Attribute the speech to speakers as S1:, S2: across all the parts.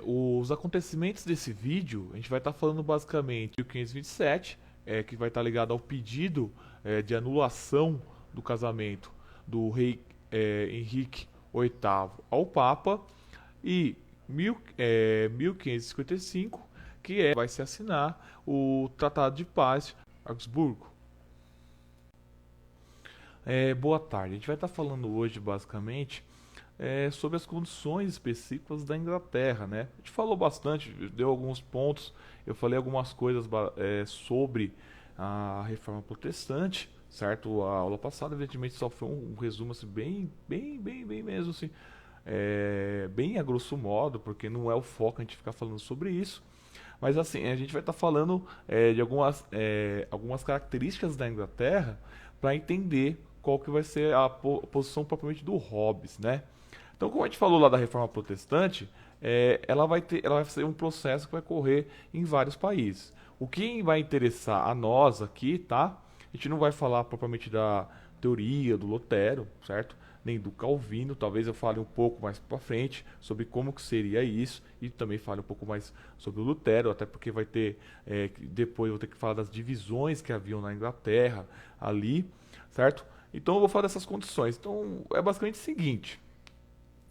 S1: Os acontecimentos desse vídeo, a gente vai estar falando basicamente do 527, que vai estar ligado ao pedido de anulação do casamento do rei Henrique VIII ao Papa, e 1555, vai se assinar o Tratado de Paz de Augsburgo. Boa tarde, a gente vai estar falando hoje basicamente sobre as condições específicas da Inglaterra, né? A gente falou bastante, deu alguns pontos, eu falei algumas coisas sobre a Reforma Protestante, certo? A aula passada, evidentemente, só foi um resumo assim, bem mesmo assim, bem a grosso modo, porque não é o foco a gente ficar falando sobre isso. Mas assim, a gente vai estar falando de algumas características da Inglaterra para entender qual que vai ser a posição propriamente do Hobbes, né? Então, como a gente falou lá da Reforma Protestante, ela vai ser um processo que vai correr em vários países. O que vai interessar a nós aqui, tá? A gente não vai falar propriamente da teoria do Lutero, certo? Nem do Calvino. Talvez eu fale um pouco mais para frente sobre como que seria isso e também fale um pouco mais sobre o Lutero, até porque vai ter depois eu vou ter que falar das divisões que haviam na Inglaterra ali, certo? Então eu vou falar dessas condições. Então é basicamente o seguinte,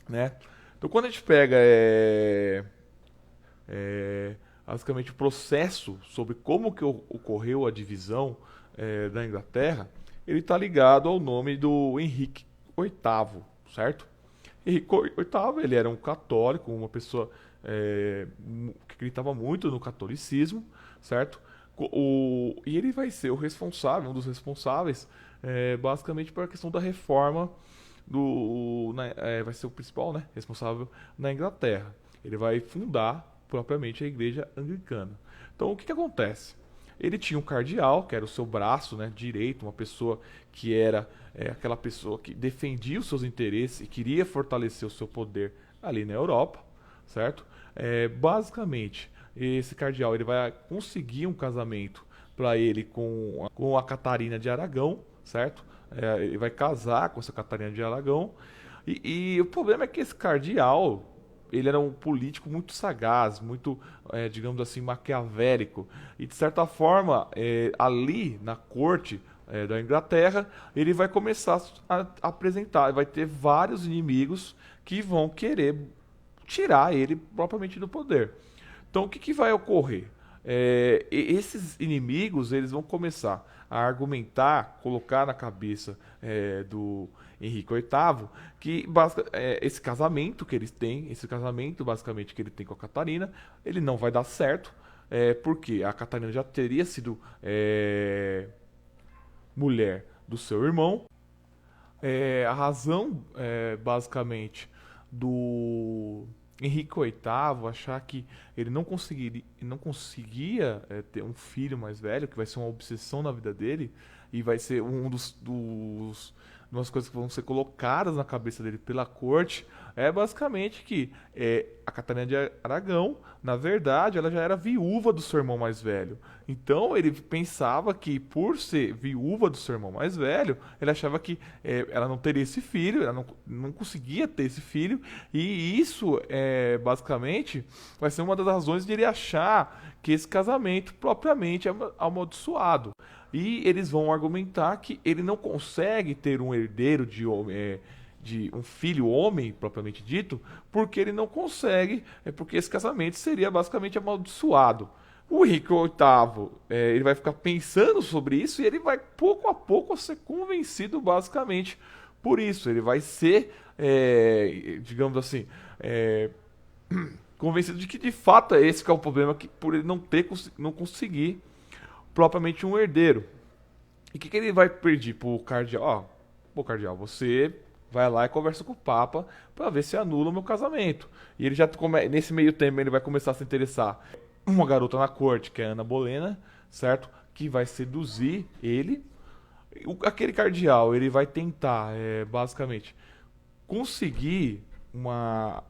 S1: né? Então quando a gente pega basicamente o processo sobre como que ocorreu a divisão da Inglaterra, ele está ligado ao nome do Henrique VIII, certo? Henrique VIII, ele era um católico, uma pessoa que acreditava muito no catolicismo, certo? E ele vai ser o responsável, um dos responsáveis, basicamente pela questão da reforma vai ser o principal, né, responsável na Inglaterra. Ele vai fundar propriamente a Igreja Anglicana. Então, o que acontece? Ele tinha um cardeal, que era o seu braço, né, direito, uma pessoa que era aquela pessoa que defendia os seus interesses e queria fortalecer o seu poder ali na Europa, certo? Basicamente, esse cardeal ele vai conseguir um casamento para ele com a Catarina de Aragão, certo? Ele vai casar com essa Catarina de Aragão. E o problema é que esse cardeal, ele era um político muito sagaz, muito, digamos assim, maquiavélico. E de certa forma, ali na corte da Inglaterra, ele vai começar a apresentar, vai ter vários inimigos que vão querer tirar ele propriamente do poder. Então, o que vai ocorrer? Esses inimigos eles vão começar a argumentar, colocar na cabeça do Henrique VIII que esse casamento que eles têm, esse casamento basicamente que ele tem com a Catarina, ele não vai dar certo, porque a Catarina já teria sido mulher do seu irmão. A razão, basicamente, do Henrique VIII achar que ele não conseguia ter um filho mais velho, que vai ser uma obsessão na vida dele, e vai ser umas coisas que vão ser colocadas na cabeça dele pela corte, é basicamente que a Catarina de Aragão, na verdade, ela já era viúva do seu irmão mais velho. Então ele pensava que, por ser viúva do seu irmão mais velho, ele achava que ela não teria esse filho, ela não conseguia ter esse filho, e isso, basicamente, vai ser uma das razões de ele achar que esse casamento propriamente é amaldiçoado. E eles vão argumentar que ele não consegue ter um herdeiro de um filho homem, propriamente dito, porque ele não consegue, porque esse casamento seria basicamente amaldiçoado. O Henrique VIII, ele vai ficar pensando sobre isso e ele vai pouco a pouco ser convencido basicamente por isso. Ele vai ser, digamos assim, convencido de que de fato é esse que é o problema, que por ele não conseguir propriamente um herdeiro. E o que ele vai pedir pro cardeal? Pô, cardeal, você vai lá e conversa com o Papa para ver se anula o meu casamento. E ele nesse meio tempo ele vai começar a se interessar uma garota na corte, que é a Ana Bolena, certo? Que vai seduzir ele. Aquele cardeal, ele vai tentar, basicamente, conseguir uma,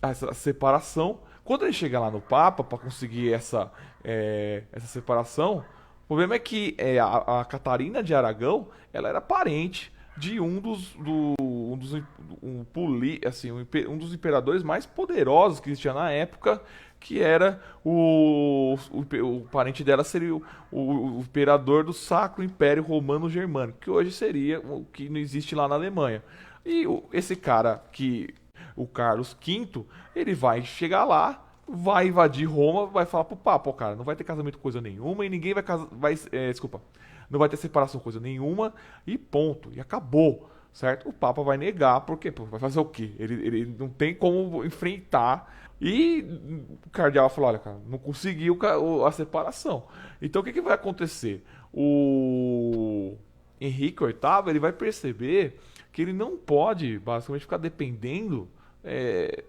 S1: essa separação. Quando ele chega lá no Papa para conseguir essa separação, o problema é que a Catarina de Aragão ela era parente de um um dos imperadores mais poderosos que existia na época, que era o parente dela seria o imperador do Sacro Império Romano Germânico, que hoje seria o que não existe lá na Alemanha. E esse cara, o Carlos V, ele vai chegar lá, vai invadir Roma, vai falar pro Papa, ó, cara, não vai ter casamento coisa nenhuma e ninguém vai casar, desculpa, não vai ter separação coisa nenhuma e ponto, e acabou, certo? O Papa vai negar, porque pô, vai fazer o quê? Ele não tem como enfrentar. E o cardeal falou, olha, cara, não conseguiu a separação. Então o que vai acontecer? O Henrique VIII, ele vai perceber que ele não pode, basicamente, ficar dependendo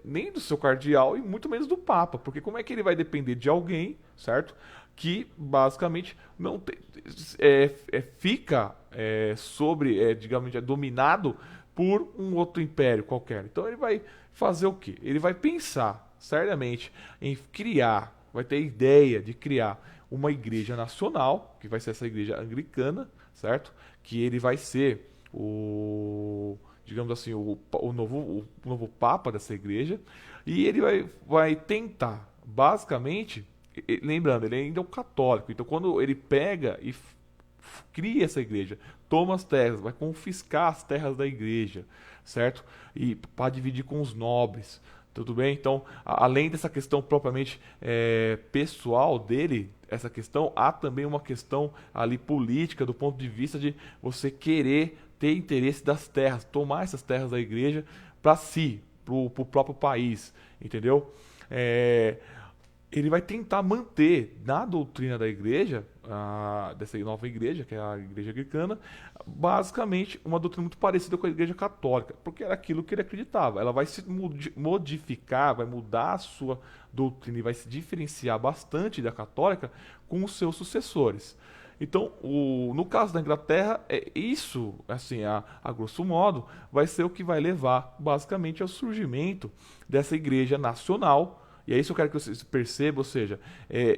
S1: nem do seu cardeal e muito menos do Papa, porque como é que ele vai depender de alguém, certo? Que basicamente não tem, fica digamos, dominado por um outro império qualquer. Então ele vai fazer o quê? Ele vai pensar seriamente em criar, vai ter a ideia de criar uma igreja nacional, que vai ser essa igreja anglicana, certo? Que ele vai ser digamos assim, o novo papa dessa igreja, e ele vai tentar, basicamente, lembrando, ele ainda é um católico, então quando ele pega e cria essa igreja, toma as terras, vai confiscar as terras da igreja, certo? E para dividir com os nobres, tudo bem? Então, além dessa questão propriamente pessoal dele, essa questão, há também uma questão ali política, do ponto de vista de você querer ter interesse das terras, tomar essas terras da igreja para si, para o próprio país, entendeu? Ele vai tentar manter na doutrina da igreja, dessa nova igreja, que é a igreja anglicana, basicamente uma doutrina muito parecida com a igreja católica, porque era aquilo que ele acreditava. Ela vai se modificar, vai mudar a sua doutrina e vai se diferenciar bastante da católica com os seus sucessores. Então, no caso da Inglaterra, isso, assim, a grosso modo, vai ser o que vai levar basicamente ao surgimento dessa igreja nacional. E é isso que eu quero que vocês percebam, ou seja,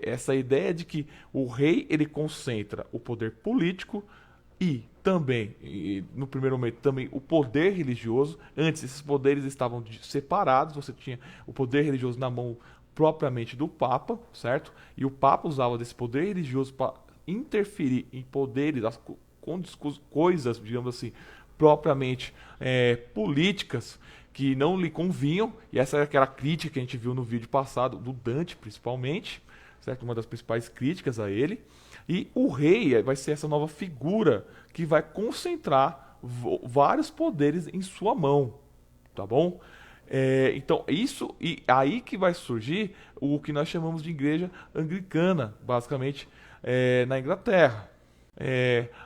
S1: essa ideia de que o rei ele concentra o poder político e também, no primeiro momento, também o poder religioso. Antes, esses poderes estavam separados, você tinha o poder religioso na mão propriamente do Papa, certo? E o Papa usava desse poder religioso para interferir em poderes, coisas, digamos assim, propriamente políticas, que não lhe convinham, e essa é aquela crítica que a gente viu no vídeo passado, do Dante principalmente, certo? Uma das principais críticas a ele. E o rei vai ser essa nova figura que vai concentrar vários poderes em sua mão, tá bom? Então, isso, e aí que vai surgir o que nós chamamos de igreja anglicana, basicamente, na Inglaterra.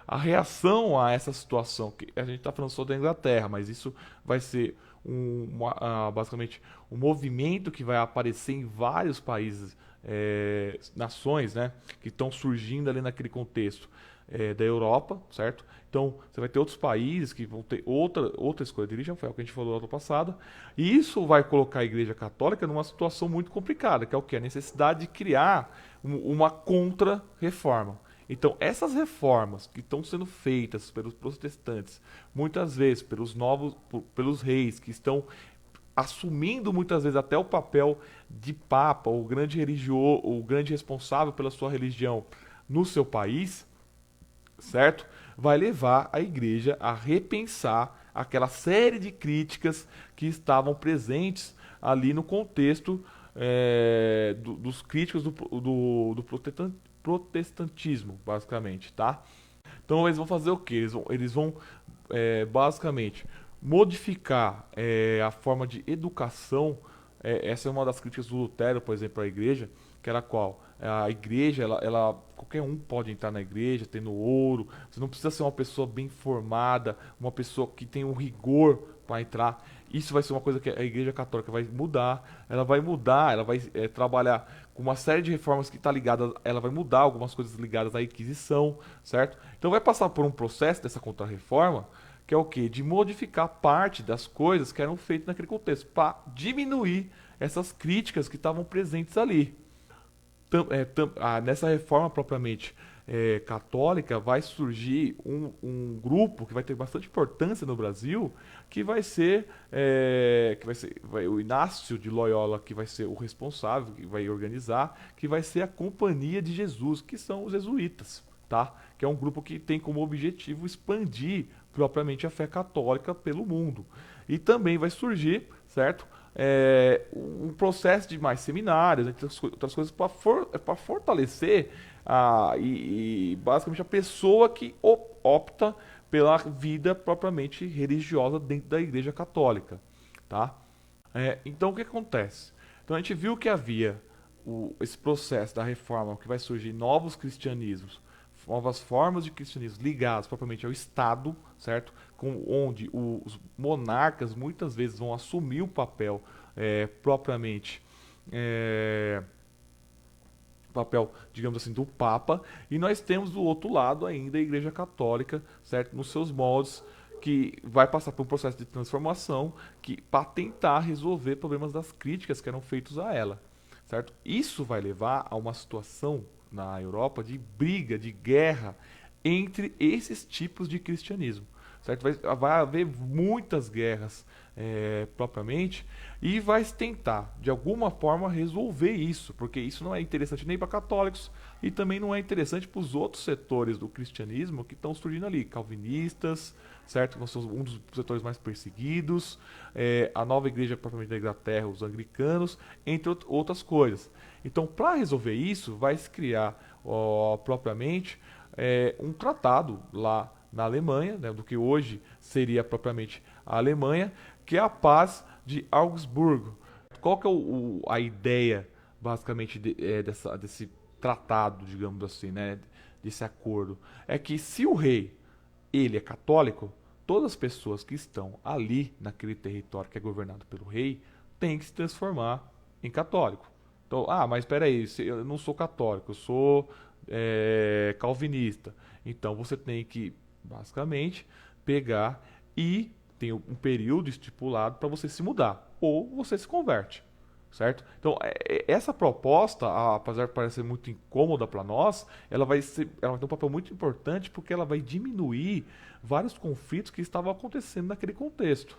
S1: A reação a essa situação, que a gente está falando só da Inglaterra, mas isso vai ser basicamente um movimento que vai aparecer em vários países, nações, né, que estão surgindo ali naquele contexto da Europa, certo? Então você vai ter outros países que vão ter outra escolha de religião, foi o que a gente falou no ano passado, e isso vai colocar a Igreja Católica numa situação muito complicada, que é o que? A necessidade de criar uma contra-reforma. Então, essas reformas que estão sendo feitas pelos protestantes, muitas vezes pelos reis, que estão assumindo muitas vezes até o papel de papa, o grande religioso, o grande responsável pela sua religião no seu país, certo? Vai levar a igreja a repensar aquela série de críticas que estavam presentes ali no contexto dos críticos do protestantismo, basicamente, tá? Então eles vão fazer o quê? Eles vão basicamente modificar a forma de educação. Essa é uma das críticas do Lutero, por exemplo, à igreja, que era qual? A igreja, qualquer um pode entrar na igreja, tendo ouro. Você não precisa ser uma pessoa bem formada, uma pessoa que tem um rigor para entrar. Isso vai ser uma coisa que a Igreja Católica vai mudar. Ela vai trabalhar com uma série de reformas que está ligada. Ela vai mudar algumas coisas ligadas à Inquisição, certo? Então vai passar por um processo dessa contra-reforma, que é o quê? De modificar parte das coisas que eram feitas naquele contexto, para diminuir essas críticas que estavam presentes ali. Nessa reforma propriamente católica, vai surgir um grupo que vai ter bastante importância no Brasil, que vai ser, o Inácio de Loyola, que vai ser o responsável, que vai organizar, que vai ser a Companhia de Jesus, que são os jesuítas, tá? Que é um grupo que tem como objetivo expandir propriamente a fé católica pelo mundo. E também vai surgir, certo? Um processo de mais seminários, entre outras coisas, para fortalecer basicamente a pessoa que opta pela vida propriamente religiosa dentro da Igreja Católica, tá? Então o que acontece? Então a gente viu que havia esse processo da reforma, que vai surgir novos cristianismos, novas formas de cristianismo ligadas propriamente ao Estado, certo? Onde os monarcas muitas vezes vão assumir o papel propriamente papel, digamos assim, do Papa, e nós temos do outro lado ainda a Igreja Católica, certo? Nos seus moldes, que vai passar por um processo de transformação para tentar resolver problemas das críticas que eram feitos a ela, certo? Isso vai levar a uma situação na Europa de briga, de guerra entre esses tipos de cristianismo, certo? Vai haver muitas guerras propriamente, e vai tentar de alguma forma resolver isso, porque isso não é interessante nem para católicos e também não é interessante para os outros setores do cristianismo que estão surgindo ali, calvinistas, certo? Que são um dos setores mais perseguidos, a nova igreja propriamente da Inglaterra, os anglicanos, entre outras coisas. Então, para resolver isso, vai se criar propriamente um tratado lá na Alemanha, né, do que hoje seria propriamente a Alemanha, que é a paz de Augsburgo. Qual que é a ideia, basicamente, desse tratado, digamos assim, né, desse acordo? É que se o rei ele é católico, todas as pessoas que estão ali naquele território que é governado pelo rei têm que se transformar em católico. Então, mas espera aí, eu não sou católico, eu sou calvinista. Então você tem que, basicamente, pegar e tem um período estipulado para você se mudar, ou você se converte, certo? Então, essa proposta, apesar de parecer muito incômoda para nós, ela vai ter um papel muito importante porque ela vai diminuir vários conflitos que estavam acontecendo naquele contexto.